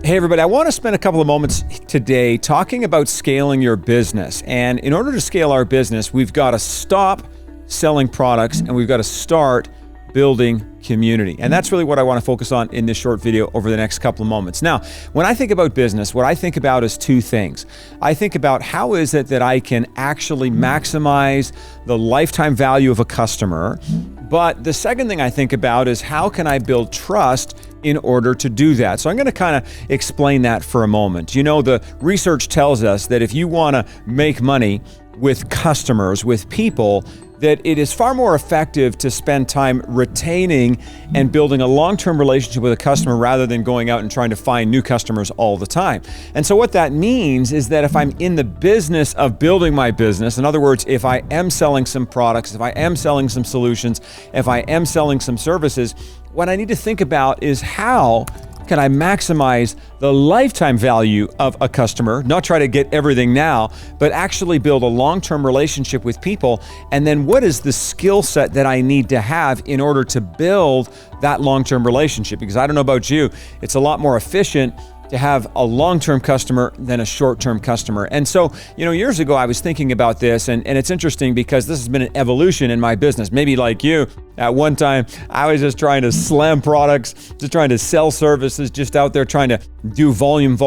Hey everybody, I want to spend a couple of moments today talking about scaling your business. And in order to scale our business, we've got to stop selling products and we've got to start building community. And that's really what I want to focus on in this short video over the next couple of moments. Now, when I think about business, what I think about is two things. I think about how is it that I can actually maximize the lifetime value of a customer. But the second thing I think about is how can I build trust in order to do that? So I'm going to kind of explain that for a moment. You know, the research tells us that if you want to make money with customers, with people, that it is far more effective to spend time retaining and building a long-term relationship with a customer rather than going out and trying to find new customers all the time. And so what that means is that if I'm in the business of building my business, in other words, if I am selling some products, if I am selling some solutions, if I am selling some services, what I need to think about is how can I maximize the lifetime value of a customer, not try to get everything now, but actually build a long-term relationship with people. And then what is the skill set that I need to have in order to build that long-term relationship? Because I don't know about you, it's a lot more efficient to have a long-term customer than a short-term customer. And so, you know, years ago I was thinking about this, and it's interesting because this has been an evolution in my business. Maybe like you, at one time, I was just trying to slam products, just trying to sell services, just out there trying to do volume.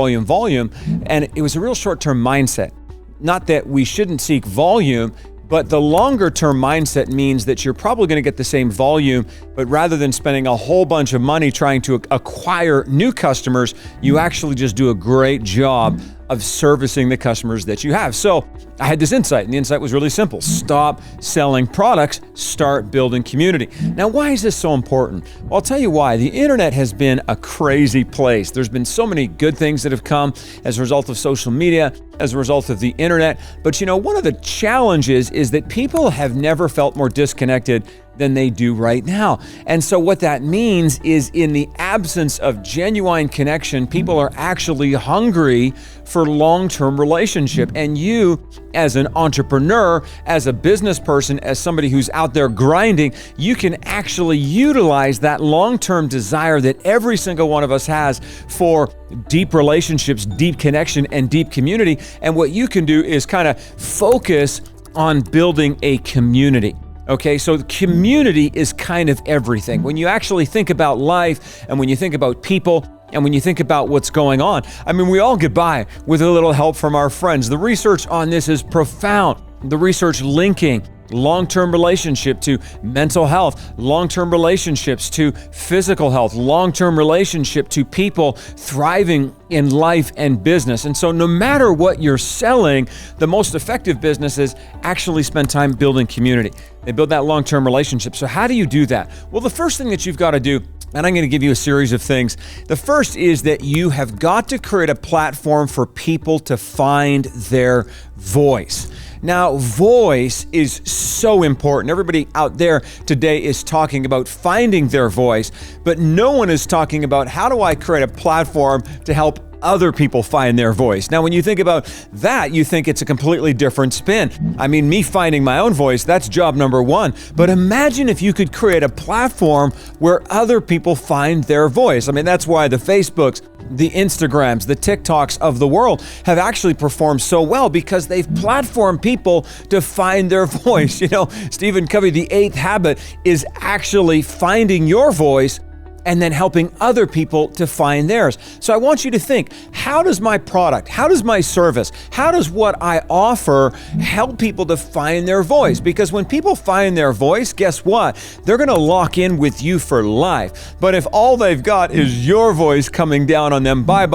And it was a real short-term mindset. Not that we shouldn't seek volume, but the longer term mindset means that you're probably going to get the same volume, but rather than spending a whole bunch of money trying to acquire new customers, you actually just do a great job of servicing the customers that you have. So I had this insight, and the insight was really simple. Stop selling products, start building community. Now, why is this so important? Well, I'll tell you why. The internet has been a crazy place. There's been so many good things that have come as a result of social media, as a result of the internet. But you know, one of the challenges is that people have never felt more disconnected than they do right now. And so what that means is in the absence of genuine connection, people are actually hungry for long-term relationship. And you, as an entrepreneur, as a business person, as somebody who's out there grinding, you can actually utilize that long-term desire that every single one of us has for deep relationships, deep connection, and deep community. And what you can do is kind of focus on building a community. Okay, so community is kind of everything. When you actually think about life and when you think about people and when you think about what's going on, I mean, we all get by with a little help from our friends. The research on this is profound. The research linking long-term relationship to mental health, long-term relationships to physical health, long-term relationship to people thriving in life and business. And so no matter what you're selling, the most effective businesses actually spend time building community. They build that long-term relationship. So how do you do that? Well, the first thing that you've got to do, and I'm going to give you a series of things. The first is that you have got to create a platform for people to find their voice. Now, voice is so important. Everybody out there today is talking about finding their voice, but no one is talking about how do I create a platform to help other people find their voice. Now, when you think about that, you think it's a completely different spin. I mean, me finding my own voice, that's job number one. But imagine if you could create a platform where other people find their voice. I mean, that's why the Facebooks, the Instagrams, the TikToks of the world have actually performed so well because they've platformed people to find their voice. You know, Stephen Covey, the 8th habit is actually finding your voice and then helping other people to find theirs. So I want you to think, how does my product, how does my service, how does what I offer help people to find their voice? Because when people find their voice, guess what? They're gonna lock in with you for life. But if all they've got is your voice coming down on them, bye,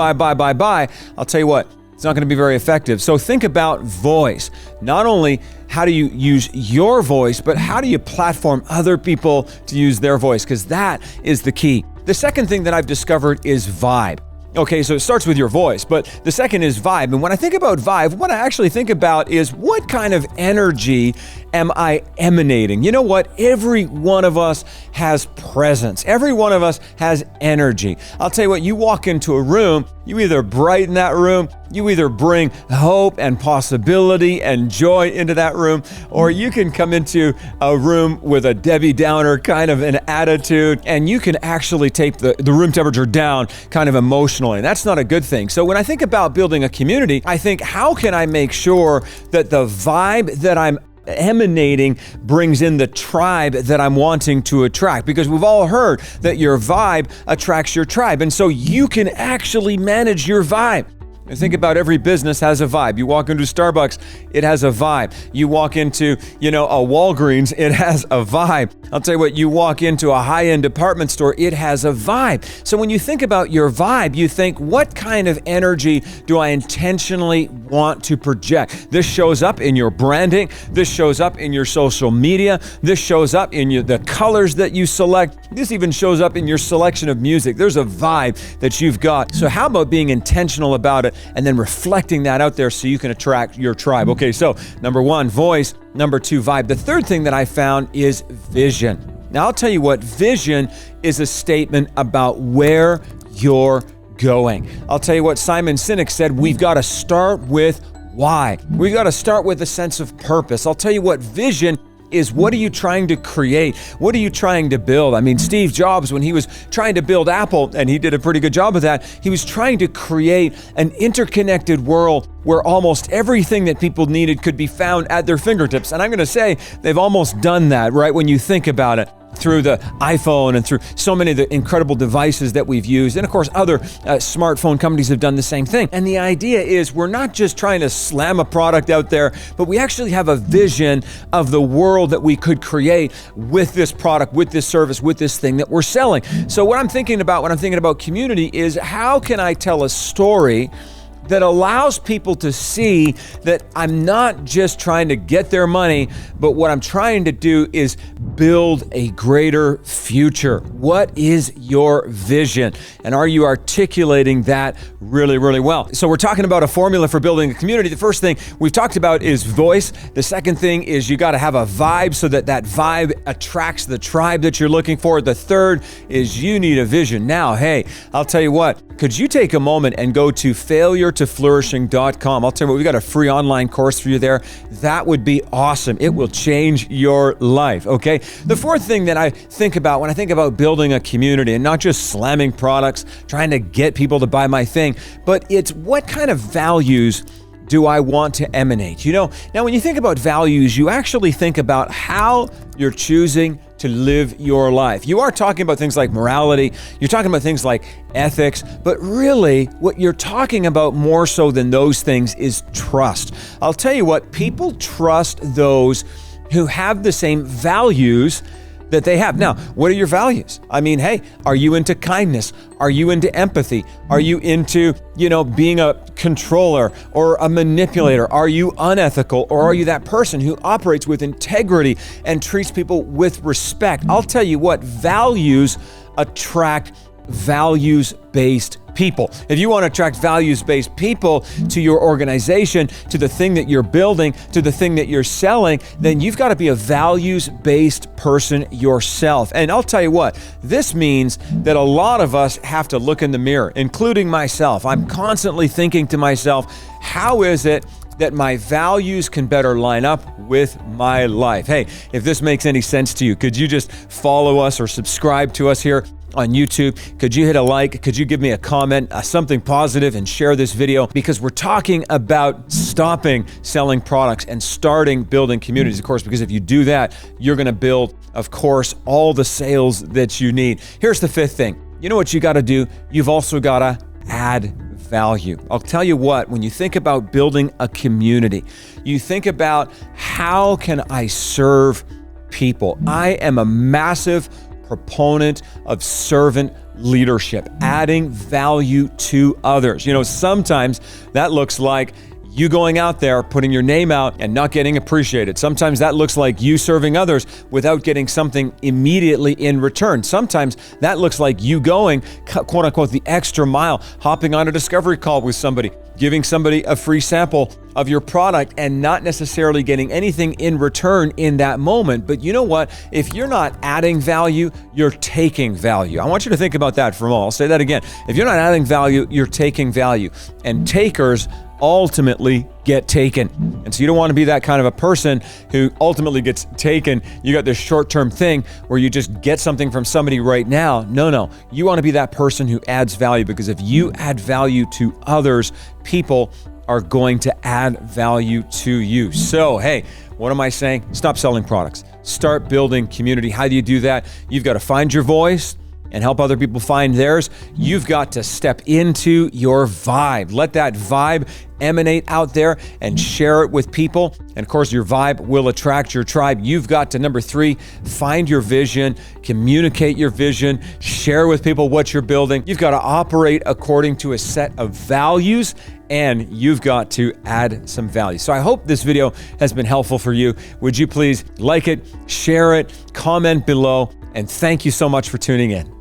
I'll tell you what, it's not going to be very effective. So think about voice. Not only how do you use your voice, but how do you platform other people to use their voice? Because that is the key. The second thing that I've discovered is vibe. Okay, so it starts with your voice, but the second is vibe. And when I think about vibe, what I actually think about is what kind of energy am I emanating? You know what? Every one of us has presence. Every one of us has energy. I'll tell you what, you walk into a room, you either brighten that room, you either bring hope and possibility and joy into that room, or you can come into a room with a Debbie Downer kind of an attitude, and you can actually take the room temperature down kind of emotionally. And that's not a good thing. So when I think about building a community, I think, how can I make sure that the vibe that I'm emanating brings in the tribe that I'm wanting to attract? Because we've all heard that your vibe attracts your tribe. And so you can actually manage your vibe. And think about, every business has a vibe. You walk into Starbucks, it has a vibe. You walk into, a Walgreens, it has a vibe. I'll tell you what, you walk into a high-end department store, it has a vibe. So when you think about your vibe, you think, what kind of energy do I intentionally want to project? This shows up in your branding. This shows up in your social media. This shows up in the colors that you select. This even shows up in your selection of music. There's a vibe that you've got. So how about being intentional about it and then reflecting that out there so you can attract your tribe? Okay, so number 1, voice. Number 2, vibe. The third thing that I found is vision. Now, I'll tell you what, vision is a statement about where you're going. I'll tell you what Simon Sinek said, we've got to start with why. We've got to start with a sense of purpose. I'll tell you what, vision is, what are you trying to create? What are you trying to build? I mean, Steve Jobs, when he was trying to build Apple, and he did a pretty good job of that, he was trying to create an interconnected world where almost everything that people needed could be found at their fingertips. And I'm going to say they've almost done that, right? When you think about it, through the iPhone and through so many of the incredible devices that we've used. And of course, other smartphone companies have done the same thing. And the idea is, we're not just trying to slam a product out there, but we actually have a vision of the world that we could create with this product, with this service, with this thing that we're selling. So what I'm thinking about when I'm thinking about community is, how can I tell a story that allows people to see that I'm not just trying to get their money, but what I'm trying to do is build a greater future. What is your vision? And are you articulating that really, really well? So we're talking about a formula for building a community. The first thing we've talked about is voice. The second thing is, you got to have a vibe so that that vibe attracts the tribe that you're looking for. The third is, you need a vision. Now, hey, I'll tell you what, could you take a moment and go to failuretoflourishing.com? I'll tell you what, we've got a free online course for you there. That would be awesome. It will change your life, okay? The fourth thing that I think about when I think about building a community, and not just slamming products, trying to get people to buy my thing, but it's, what kind of values do I want to emanate? Now when you think about values, you actually think about how you're choosing to live your life. You are talking about things like morality, you're talking about things like ethics, but really what you're talking about more so than those things is trust. I'll tell you what, people trust those who have the same values that they have. Now, what are your values? I mean, hey, are you into kindness? Are you into empathy? Are you into, being a controller or a manipulator? Are you unethical, or are you that person who operates with integrity and treats people with respect? I'll tell you what, values attract values-based people. If you want to attract values-based people to your organization, to the thing that you're building, to the thing that you're selling, then you've got to be a values-based person yourself. And I'll tell you what, this means that a lot of us have to look in the mirror, including myself. I'm constantly thinking to myself, how is it that my values can better line up with my life? Hey, if this makes any sense to you, could you just follow us or subscribe to us here on YouTube? Could you hit a like? Could you give me a comment, something positive, and share this video? Because we're talking about stopping selling products and starting building communities, of course, because if you do that, you're going to build, of course, all the sales that you need. Here's the fifth thing. You know what you got to do? You've also got to add value. I'll tell you what, when you think about building a community, you think about, how can I serve people? I am a massive proponent of servant leadership, adding value to others. Sometimes that looks like you going out there, putting your name out and not getting appreciated. Sometimes that looks like you serving others without getting something immediately in return. Sometimes that looks like you going, quote unquote, the extra mile, hopping on a discovery call with somebody, giving somebody a free sample of your product and not necessarily getting anything in return in that moment. But you know what? If you're not adding value, you're taking value. I want you to think about that for a moment. I'll say that again. If you're not adding value, you're taking value. And takers ultimately get taken. And so you don't want to be that kind of a person who ultimately gets taken. You got this short-term thing where you just get something from somebody right now. No. You want to be that person who adds value, because if you add value to others, people are going to add value to you. So, hey, what am I saying? Stop selling products. Start building community. How do you do that? You've got to find your voice and help other people find theirs. You've got to step into your vibe. Let that vibe emanate out there and share it with people. And of course, your vibe will attract your tribe. You've got to, number 3, find your vision, communicate your vision, share with people what you're building. You've got to operate according to a set of values, and you've got to add some value. So I hope this video has been helpful for you. Would you please like it, share it, comment below, and thank you so much for tuning in.